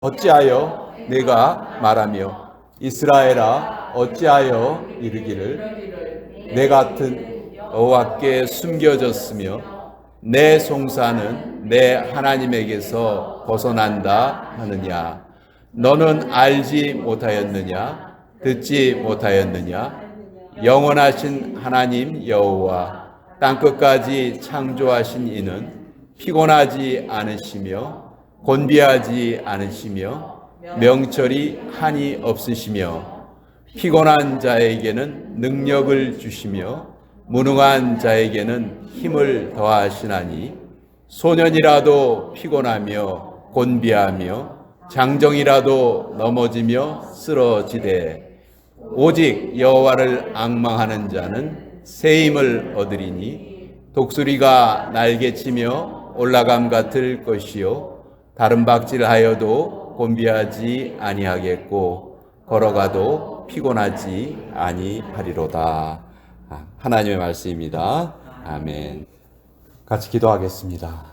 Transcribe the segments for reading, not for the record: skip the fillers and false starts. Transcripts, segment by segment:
어찌하여 내가 말하며 이스라엘아 어찌하여 이르기를 내 같은 여호와께 숨겨졌으며 내 송사는 내 하나님에게서 벗어난다 하느냐. 너는 알지 못하였느냐 듣지 못하였느냐. 영원하신 하나님 여호와 땅끝까지 창조하신 이는 피곤하지 않으시며 곤비하지 않으시며 명철이 한이 없으시며 피곤한 자에게는 능력을 주시며 무능한 자에게는 힘을 더하시나니 소년이라도 피곤하며 곤비하며 장정이라도 넘어지며 쓰러지되 오직 여호와를 앙망하는 자는 새 힘을 얻으리니 독수리가 날개치며 올라감 같을 것이요 다른 박질하여도 곤비하지 아니하겠고 걸어가도 피곤하지 아니하리로다. 하나님의 말씀입니다. 아멘. 같이 기도하겠습니다.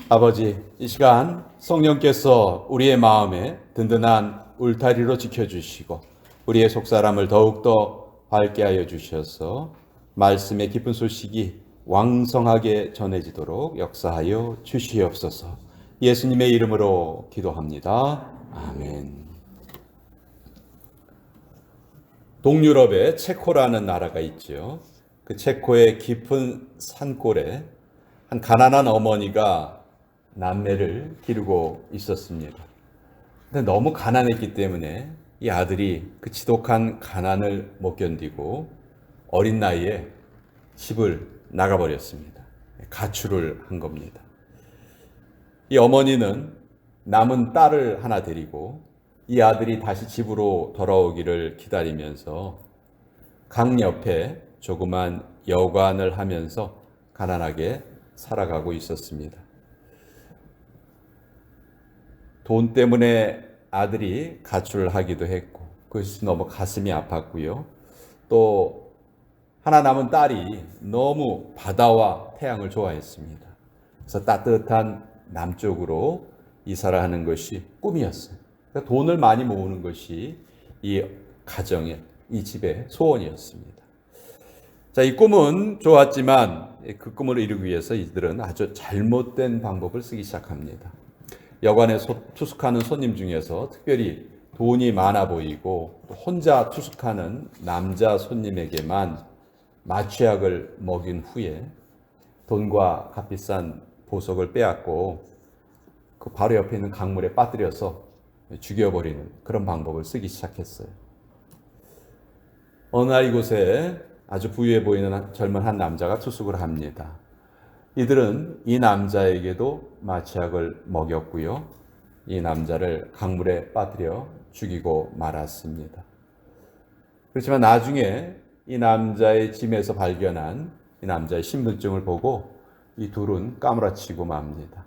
아버지, 이 시간 성령께서 우리의 마음에 든든한 울타리로 지켜주시고 우리의 속사람을 더욱더 밝게 하여 주셔서 말씀의 기쁜 소식이 왕성하게 전해지도록 역사하여 주시옵소서. 예수님의 이름으로 기도합니다. 아멘. 동유럽에 체코라는 나라가 있죠. 그 체코의 깊은 산골에 한 가난한 어머니가 남매를 기르고 있었습니다. 근데 너무 가난했기 때문에 이 아들이 그 지독한 가난을 못 견디고 어린 나이에 집을 나가버렸습니다. 가출을 한 겁니다. 이 어머니는 남은 딸을 하나 데리고 이 아들이 다시 집으로 돌아오기를 기다리면서 강 옆에 조그만 여관을 하면서 가난하게 살아가고 있었습니다. 돈 때문에 아들이 가출을 하기도 했고 그것이 너무 가슴이 아팠고요. 또 하나 남은 딸이 너무 바다와 태양을 좋아했습니다. 그래서 따뜻한 남쪽으로 이사를 하는 것이 꿈이었어요. 그러니까 돈을 많이 모으는 것이 이 가정의, 이 집의 소원이었습니다. 자, 이 꿈은 좋았지만 그 꿈을 이루기 위해서 이들은 아주 잘못된 방법을 쓰기 시작합니다. 여관에 투숙하는 손님 중에서 특별히 돈이 많아 보이고 혼자 투숙하는 남자 손님에게만 마취약을 먹인 후에 돈과 값비싼 보석을 빼앗고 그 바로 옆에 있는 강물에 빠뜨려서 죽여버리는 그런 방법을 쓰기 시작했어요. 어느 날 이곳에 아주 부유해 보이는 젊은 한 남자가 투숙을 합니다. 이들은 이 남자에게도 마취약을 먹였고요. 이 남자를 강물에 빠뜨려 죽이고 말았습니다. 그렇지만 나중에 이 남자의 짐에서 발견한 이 남자의 신분증을 보고 이 둘은 까무라치고 맙니다.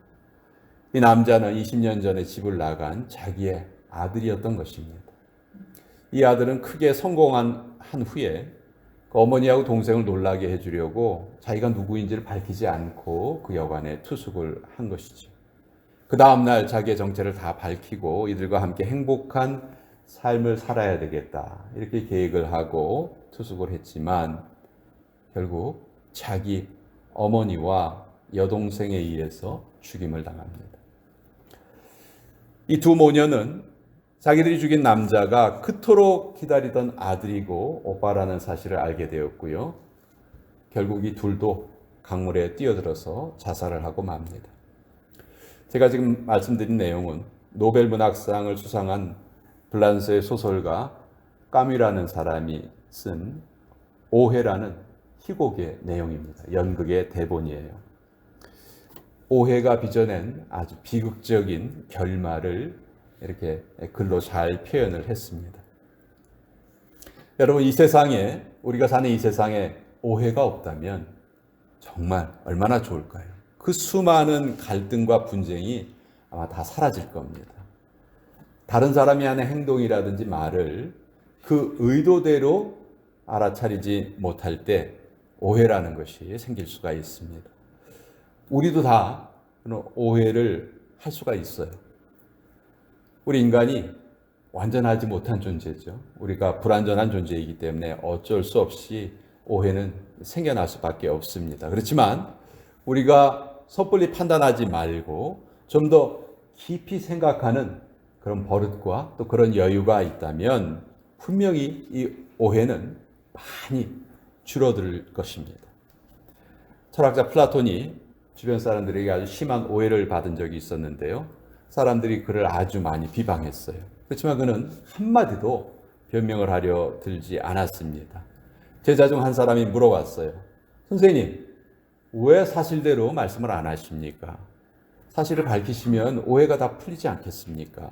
이 남자는 20년 전에 집을 나간 자기의 아들이었던 것입니다. 이 아들은 크게 성공한 후에 그 어머니하고 동생을 놀라게 해주려고 자기가 누구인지를 밝히지 않고 그 여관에 투숙을 한 것이죠. 그 다음날 자기의 정체를 다 밝히고 이들과 함께 행복한 삶을 살아야 되겠다 이렇게 계획을 하고 투숙을 했지만 결국 자기 어머니와 여동생에 의해서 죽임을 당합니다. 이 두 모녀는 자기들이 죽인 남자가 그토록 기다리던 아들이고 오빠라는 사실을 알게 되었고요. 결국 이 둘도 강물에 뛰어들어서 자살을 하고 맙니다. 제가 지금 말씀드린 내용은 노벨 문학상을 수상한 프랑스의 소설가 까뮤라는 사람이 쓴 오해라는 희곡의 내용입니다. 연극의 대본이에요. 오해가 빚어낸 아주 비극적인 결말을 이렇게 글로 잘 표현을 했습니다. 여러분, 이 세상에, 우리가 사는 이 세상에 오해가 없다면 정말 얼마나 좋을까요? 그 수많은 갈등과 분쟁이 아마 다 사라질 겁니다. 다른 사람이 하는 행동이라든지 말을 그 의도대로 알아차리지 못할 때 오해라는 것이 생길 수가 있습니다. 우리도 다 오해를 할 수가 있어요. 우리 인간이 완전하지 못한 존재죠. 우리가 불완전한 존재이기 때문에 어쩔 수 없이 오해는 생겨날 수밖에 없습니다. 그렇지만 우리가 섣불리 판단하지 말고 좀 더 깊이 생각하는 그런 버릇과 또 그런 여유가 있다면 분명히 이 오해는 많이 줄어들 것입니다. 철학자 플라톤이 주변 사람들에게 아주 심한 오해를 받은 적이 있었는데요. 사람들이 그를 아주 많이 비방했어요. 그렇지만 그는 한마디도 변명을 하려 들지 않았습니다. 제자 중 한 사람이 물어봤어요. 선생님, 왜 사실대로 말씀을 안 하십니까? 사실을 밝히시면 오해가 다 풀리지 않겠습니까?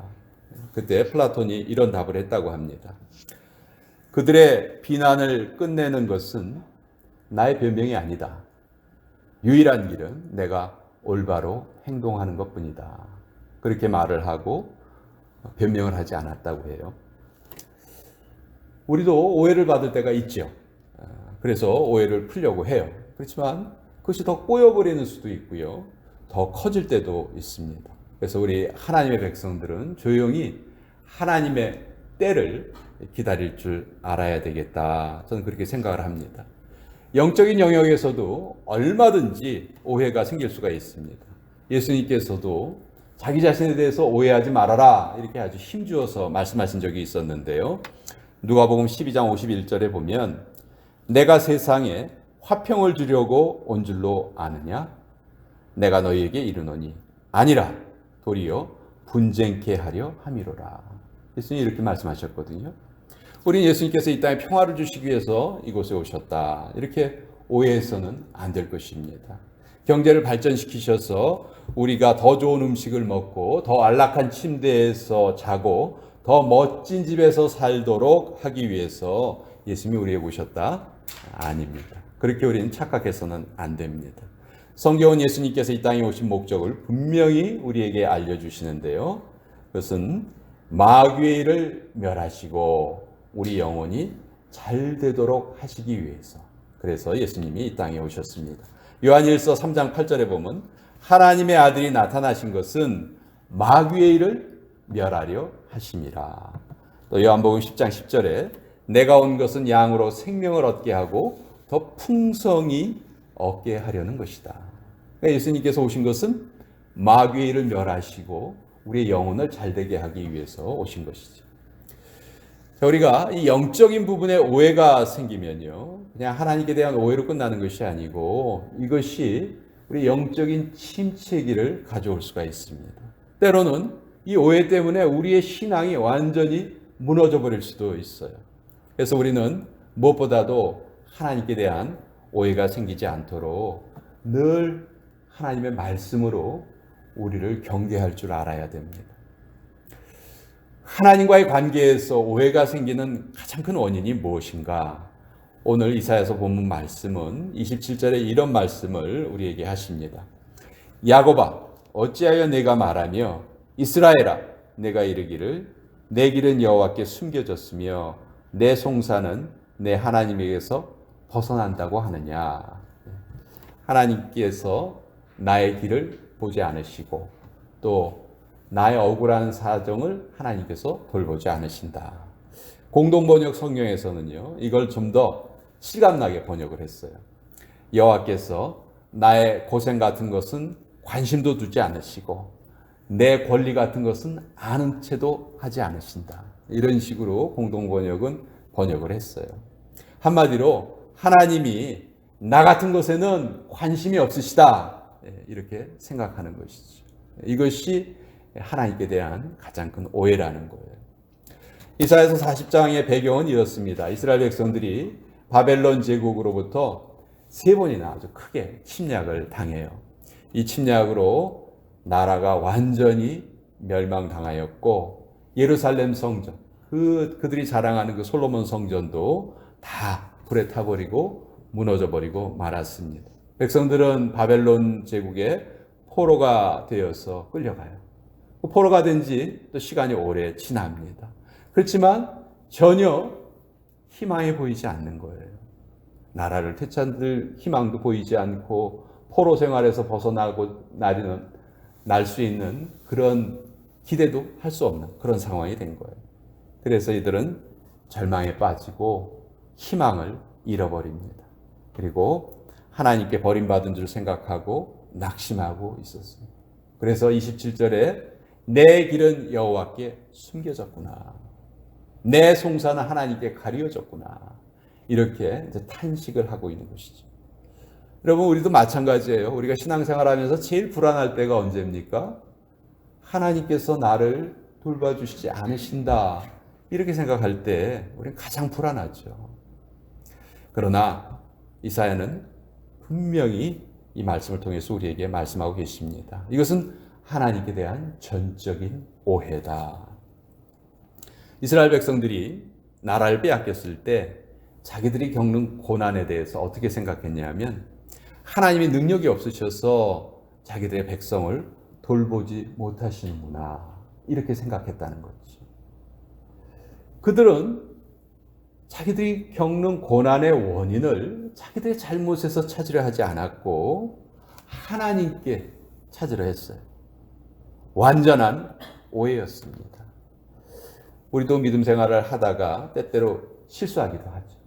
그때 플라톤이 이런 답을 했다고 합니다. 그들의 비난을 끝내는 것은 나의 변명이 아니다. 유일한 길은 내가 올바로 행동하는 것뿐이다. 그렇게 말을 하고 변명을 하지 않았다고 해요. 우리도 오해를 받을 때가 있죠. 그래서 오해를 풀려고 해요. 그렇지만 그것이 더 꼬여버리는 수도 있고요. 더 커질 때도 있습니다. 그래서 우리 하나님의 백성들은 조용히 하나님의 때를 기다릴 줄 알아야 되겠다. 저는 그렇게 생각을 합니다. 영적인 영역에서도 얼마든지 오해가 생길 수가 있습니다. 예수님께서도 자기 자신에 대해서 오해하지 말아라 이렇게 아주 힘주어서 말씀하신 적이 있었는데요. 누가복음 12장 51절에 보면 내가 세상에 화평을 주려고 온 줄로 아느냐? 내가 너희에게 이르노니 아니라 도리어 분쟁케 하려 함이로라. 예수님이 이렇게 말씀하셨거든요. 우리는 예수님께서 이 땅에 평화를 주시기 위해서 이곳에 오셨다. 이렇게 오해해서는 안 될 것입니다. 경제를 발전시키셔서 우리가 더 좋은 음식을 먹고 더 안락한 침대에서 자고 더 멋진 집에서 살도록 하기 위해서 예수님이 우리에게 오셨다? 아닙니다. 그렇게 우리는 착각해서는 안 됩니다. 성경은 예수님께서 이 땅에 오신 목적을 분명히 우리에게 알려주시는데요. 그것은 마귀의 일을 멸하시고 우리 영혼이 잘 되도록 하시기 위해서. 그래서 예수님이 이 땅에 오셨습니다. 요한일서 3장 8절에 보면 하나님의 아들이 나타나신 것은 마귀의 일을 멸하려 하심이라. 또 요한복음 10장 10절에 내가 온 것은 양으로 생명을 얻게 하고 더 풍성히 얻게 하려는 것이다. 그러니까 예수님께서 오신 것은 마귀의 일을 멸하시고 우리의 영혼을 잘되게 하기 위해서 오신 것이죠. 자, 우리가 이 영적인 부분에 오해가 생기면요, 그냥 하나님께 대한 오해로 끝나는 것이 아니고 이것이 우리 영적인 침체기를 가져올 수가 있습니다. 때로는 이 오해 때문에 우리의 신앙이 완전히 무너져 버릴 수도 있어요. 그래서 우리는 무엇보다도 하나님께 대한 오해가 생기지 않도록 늘 하나님의 말씀으로 우리를 경계할 줄 알아야 됩니다. 하나님과의 관계에서 오해가 생기는 가장 큰 원인이 무엇인가? 오늘 이사야서 본문 말씀은 27절에 이런 말씀을 우리에게 하십니다. 야곱아, 어찌하여 내가 말하며 이스라엘아, 내가 이르기를 내 길은 여호와께 숨겨졌으며 내 송사는 내 하나님에게서 벗어난다고 하느냐. 하나님께서 나의 길을 보지 않으시고 또 나의 억울한 사정을 하나님께서 돌보지 않으신다. 공동번역 성경에서는요, 이걸 좀 더 실감나게 번역을 했어요. 여호와께서 나의 고생 같은 것은 관심도 두지 않으시고 내 권리 같은 것은 아는 채도 하지 않으신다. 이런 식으로 공동번역은 번역을 했어요. 한마디로 하나님이 나 같은 것에는 관심이 없으시다. 이렇게 생각하는 것이죠. 이것이 하나님께 대한 가장 큰 오해라는 거예요. 이사야서 40장의 배경은 이렇습니다. 이스라엘 백성들이 바벨론 제국으로부터 3번이나 아주 크게 침략을 당해요. 이 침략으로 나라가 완전히 멸망당하였고 예루살렘 성전, 그들이 자랑하는 그 솔로몬 성전도 다 불에 타버리고 무너져버리고 말았습니다. 백성들은 바벨론 제국의 포로가 되어서 끌려가요. 포로가 된 지 또 시간이 오래 지납니다. 그렇지만 전혀 희망이 보이지 않는 거예요. 나라를 되찾을 희망도 보이지 않고 포로 생활에서 벗어나고 날 수 있는 그런 기대도 할 수 없는 그런 상황이 된 거예요. 그래서 이들은 절망에 빠지고 희망을 잃어버립니다. 그리고 하나님께 버림받은 줄 생각하고 낙심하고 있었어요. 그래서 27절에 내 길은 여호와께 숨겨졌구나. 내 송사는 하나님께 가려졌구나. 이렇게 이제 탄식을 하고 있는 것이죠. 여러분, 우리도 마찬가지예요. 우리가 신앙생활하면서 제일 불안할 때가 언제입니까? 하나님께서 나를 돌봐주시지 않으신다. 이렇게 생각할 때 우리는 가장 불안하죠. 그러나 이사야는 분명히 이 말씀을 통해서 우리에게 말씀하고 계십니다. 이것은 하나님께 대한 전적인 오해다. 이스라엘 백성들이 나라를 빼앗겼을 때 자기들이 겪는 고난에 대해서 어떻게 생각했냐면 하나님이 능력이 없으셔서 자기들의 백성을 돌보지 못하시는구나 이렇게 생각했다는 거죠. 그들은 자기들이 겪는 고난의 원인을 자기들의 잘못에서 찾으려 하지 않았고 하나님께 찾으려 했어요. 완전한 오해였습니다. 우리도 믿음 생활을 하다가 때때로 실수하기도 하죠.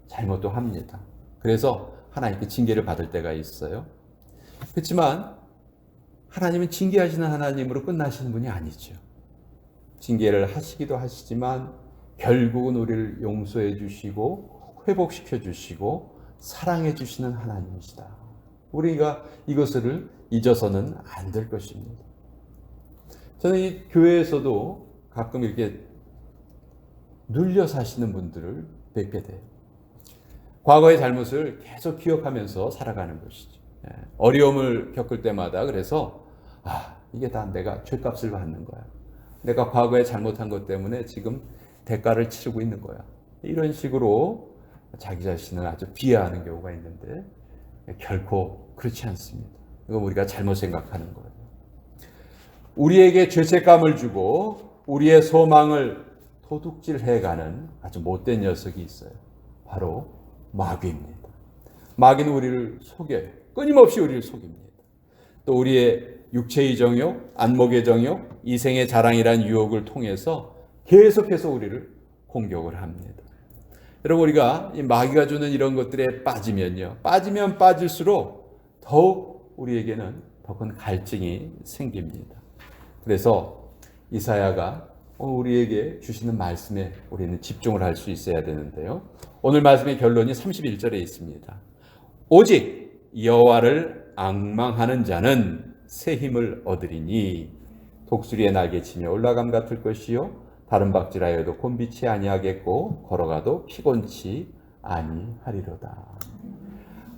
잘못도 합니다. 그래서 하나님께 징계를 받을 때가 있어요. 그렇지만 하나님은 징계하시는 하나님으로 끝나시는 분이 아니죠. 징계를 하시기도 하시지만 결국은 우리를 용서해 주시고 회복시켜 주시고 사랑해 주시는 하나님이시다. 우리가 이것을 잊어서는 안 될 것입니다. 저는 이 교회에서도 가끔 이렇게 눌려 사시는 분들을 뵙게 돼요. 과거의 잘못을 계속 기억하면서 살아가는 것이죠. 어려움을 겪을 때마다 그래서 이게 다 내가 죄값을 받는 거야. 내가 과거에 잘못한 것 때문에 지금 대가를 치르고 있는 거야. 이런 식으로 자기 자신을 아주 비하하는 경우가 있는데 결코 그렇지 않습니다. 이건 우리가 잘못 생각하는 거예요. 우리에게 죄책감을 주고 우리의 소망을 도둑질해가는 아주 못된 녀석이 있어요. 바로 마귀입니다. 마귀는 우리를 속여요. 끊임없이 우리를 속입니다. 또 우리의 육체의 정욕, 안목의 정욕, 이생의 자랑이란 유혹을 통해서 계속해서 우리를 공격을 합니다. 여러분, 우리가 이 마귀가 주는 이런 것들에 빠지면 빠질수록 더욱 우리에게는 더 큰 갈증이 생깁니다. 그래서 이사야가 우리에게 주시는 말씀에 우리는 집중을 할 수 있어야 되는데요. 오늘 말씀의 결론이 31절에 있습니다. 오직 여호와를 앙망하는 자는 새 힘을 얻으리니 독수리의 날개치며 올라감 같을 것이요 다른 박질하여도 곤비치 아니하겠고 걸어가도 피곤치 아니하리로다.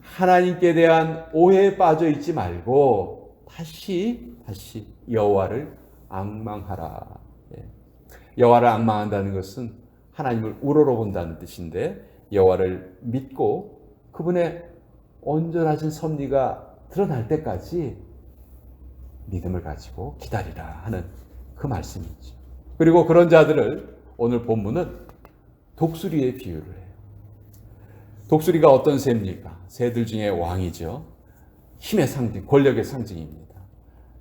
하나님께 대한 오해에 빠져 있지 말고 다시 여호와를 앙망하라. 여호와를 앙망한다는 것은 하나님을 우러러본다는 뜻인데 여호와를 믿고 그분의 온전하신 섭리가 드러날 때까지 믿음을 가지고 기다리라 하는 그 말씀이죠. 그리고 그런 자들을 오늘 본문은 독수리에 비유를 해요. 독수리가 어떤 새입니까? 새들 중에 왕이죠. 힘의 상징, 권력의 상징입니다.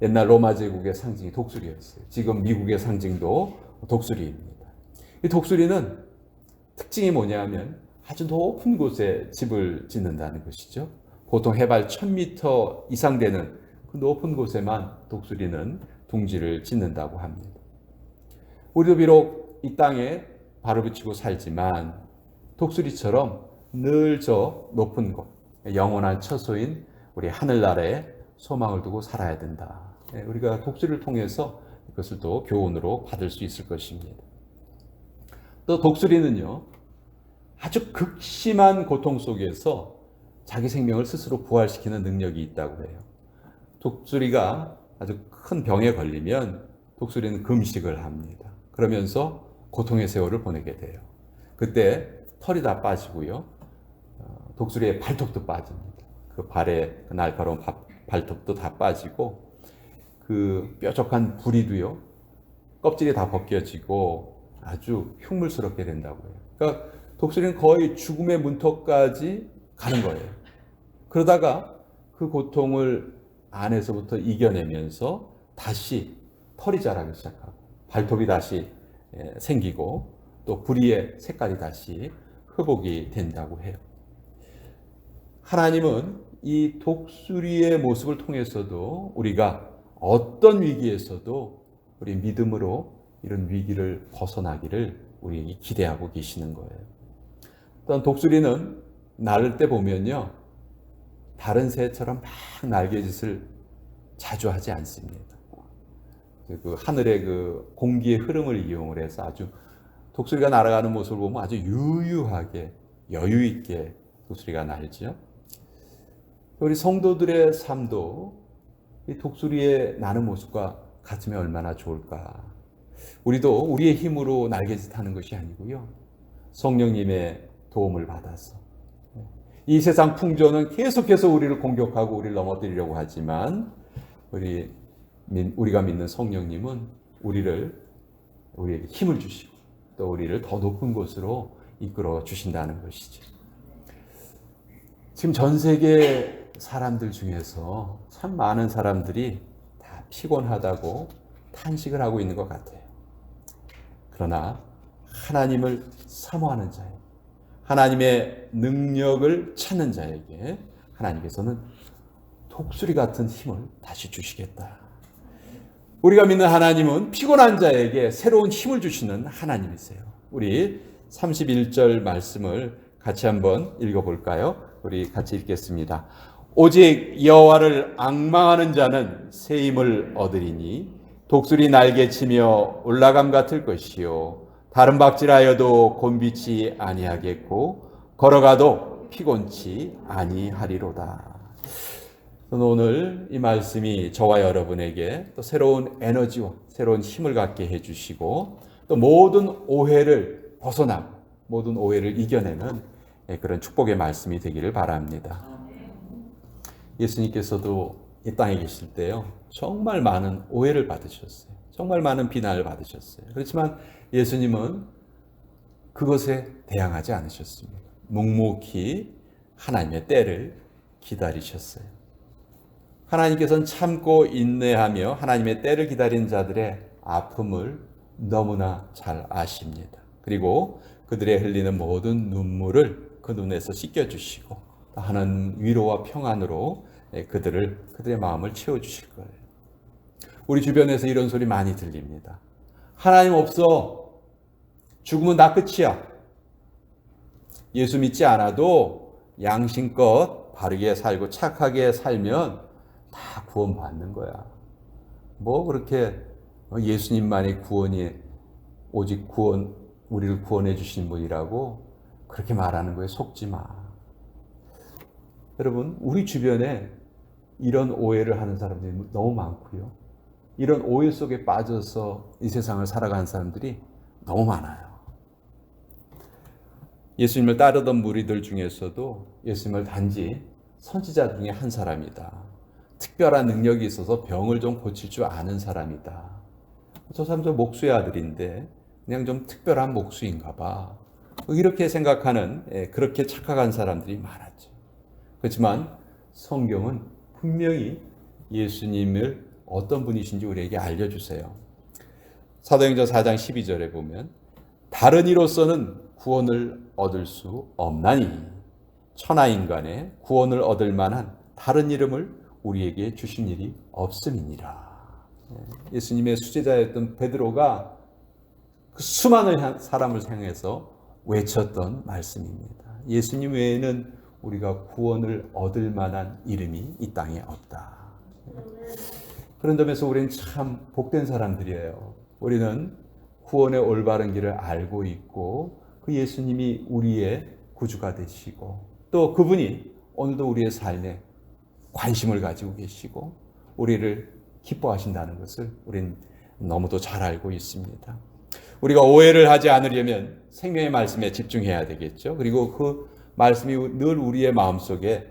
옛날 로마 제국의 상징이 독수리였어요. 지금 미국의 상징도 독수리입니다. 이 독수리는 특징이 뭐냐면 아주 높은 곳에 집을 짓는다는 것이죠. 보통 해발 1000m 이상 되는 그 높은 곳에만 독수리는 둥지를 짓는다고 합니다. 우리도 비록 이 땅에 발을 붙이고 살지만 독수리처럼 늘 저 높은 곳, 영원한 처소인 우리 하늘나라에 소망을 두고 살아야 된다. 우리가 독수리를 통해서 이것을 또 교훈으로 받을 수 있을 것입니다. 또 독수리는요, 아주 극심한 고통 속에서 자기 생명을 스스로 부활시키는 능력이 있다고 해요. 독수리가 아주 큰 병에 걸리면 독수리는 금식을 합니다. 그러면서 고통의 세월을 보내게 돼요. 그때 털이 다 빠지고요. 독수리의 발톱도 빠집니다. 그 발에 그 날카로운 발톱도 다 빠지고 그 뾰족한 부리도요. 껍질이 다 벗겨지고 아주 흉물스럽게 된다고 해요. 그러니까 독수리는 거의 죽음의 문턱까지 가는 거예요. 그러다가 그 고통을 안에서부터 이겨내면서 다시 털이 자라기 시작하고 발톱이 다시 생기고 또 부리의 색깔이 다시 회복이 된다고 해요. 하나님은 이 독수리의 모습을 통해서도 우리가 어떤 위기에서도 우리 믿음으로 이런 위기를 벗어나기를 우리에게 기대하고 계시는 거예요. 또한 독수리는 날을 때 보면요, 다른 새처럼 막 날개짓을 자주 하지 않습니다. 그 하늘의 그 공기의 흐름을 이용을 해서 아주 독수리가 날아가는 모습을 보면 아주 유유하게 여유 있게 독수리가 날죠. 우리 성도들의 삶도 이 독수리의 나는 모습과 같으면 얼마나 좋을까. 우리도 우리의 힘으로 날개짓하는 것이 아니고요, 성령님의 도움을 받아서 이 세상 풍조는 계속해서 우리를 공격하고 우리를 넘어뜨리려고 하지만 우리가 믿는 성령님은 우리에게 힘을 주시고 또 우리를 더 높은 곳으로 이끌어 주신다는 것이죠. 지금 전 세계 사람들 중에서 참 많은 사람들이 다 피곤하다고 탄식을 하고 있는 것 같아요. 그러나 하나님을 사모하는 자에게, 하나님의 능력을 찾는 자에게 하나님께서는 독수리 같은 힘을 다시 주시겠다. 우리가 믿는 하나님은 피곤한 자에게 새로운 힘을 주시는 하나님이세요. 우리 31절 말씀을 같이 한번 읽어볼까요? 우리 같이 읽겠습니다. 오직 여호와를 앙망하는 자는 새 힘을 얻으리니 독수리 날개치며 올라감 같을 것이요 다른 박질하여도 곤비치 아니하겠고 걸어가도 피곤치 아니하리로다. 오늘 이 말씀이 저와 여러분에게 또 새로운 에너지와 새로운 힘을 갖게 해주시고 또 모든 오해를 벗어나고 모든 오해를 이겨내는 그런 축복의 말씀이 되기를 바랍니다. 예수님께서도 이 땅에 계실 때요, 정말 많은 오해를 받으셨어요. 정말 많은 비난을 받으셨어요. 그렇지만 예수님은 그것에 대항하지 않으셨습니다. 묵묵히 하나님의 때를 기다리셨어요. 하나님께서는 참고 인내하며 하나님의 때를 기다리는 자들의 아픔을 너무나 잘 아십니다. 그리고 그들의 흘리는 모든 눈물을 그 눈에서 씻겨주시고 하나님 위로와 평안으로 그들의 마음을 채워주실 거예요. 우리 주변에서 이런 소리 많이 들립니다. 하나님 없어. 죽으면 다 끝이야. 예수 믿지 않아도 양심껏 바르게 살고 착하게 살면 다 구원받는 거야. 뭐 그렇게 예수님만이 구원이 오직 우리를 구원해 주신 분이라고 그렇게 말하는 거에 속지 마. 여러분, 우리 주변에 이런 오해를 하는 사람들이 너무 많고요. 이런 오해 속에 빠져서 이 세상을 살아가는 사람들이 너무 많아요. 예수님을 따르던 무리들 중에서도 예수님을 단지 선지자 중에 한 사람이다. 특별한 능력이 있어서 병을 좀 고칠 줄 아는 사람이다. 저 사람 저 목수의 아들인데 그냥 좀 특별한 목수인가 봐. 이렇게 생각하는 그렇게 착각한 사람들이 많았죠. 그렇지만 성경은 분명히 예수님을 어떤 분이신지 우리에게 알려주세요. 사도행전 4장 12절에 보면 다른 이로서는 구원을 얻을 수 없나니 천하인간의 구원을 얻을 만한 다른 이름을 우리에게 주신 일이 없음이니라. 예수님의 수제자였던 베드로가 그 수많은 사람을 향해서 외쳤던 말씀입니다. 예수님 외에는 우리가 구원을 얻을 만한 이름이 이 땅에 없다. 그런 점에서 우리는 참 복된 사람들이에요. 우리는 구원의 올바른 길을 알고 있고 그 예수님이 우리의 구주가 되시고 또 그분이 오늘도 우리의 삶에 관심을 가지고 계시고 우리를 기뻐하신다는 것을 우리는 너무도 잘 알고 있습니다. 우리가 오해를 하지 않으려면 생명의 말씀에 집중해야 되겠죠. 그리고 그 말씀이 늘 우리의 마음속에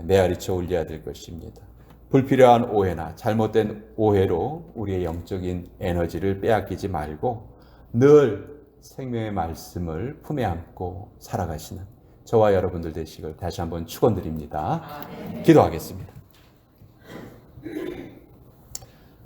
메아리쳐 울려야 될 것입니다. 불필요한 오해나 잘못된 오해로 우리의 영적인 에너지를 빼앗기지 말고 늘 생명의 말씀을 품에 안고 살아가시는 저와 여러분들 되시길 다시 한번 축원드립니다. 기도하겠습니다.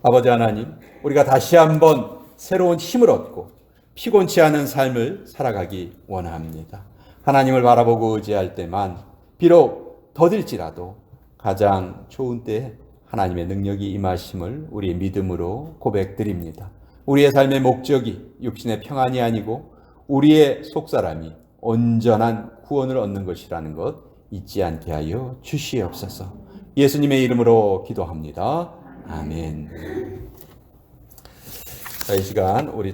아버지 하나님, 우리가 다시 한번 새로운 힘을 얻고 피곤치 않은 삶을 살아가기 원합니다. 하나님을 바라보고 의지할 때만 비록 더딜지라도 가장 좋은 때에 하나님의 능력이 임하심을 우리의 믿음으로 고백드립니다. 우리의 삶의 목적이 육신의 평안이 아니고 우리의 속사람이 온전한 구원을 얻는 것이라는 것 잊지 않게 하여 주시옵소서. 예수님의 이름으로 기도합니다. 아멘. 자, 이 시간 우리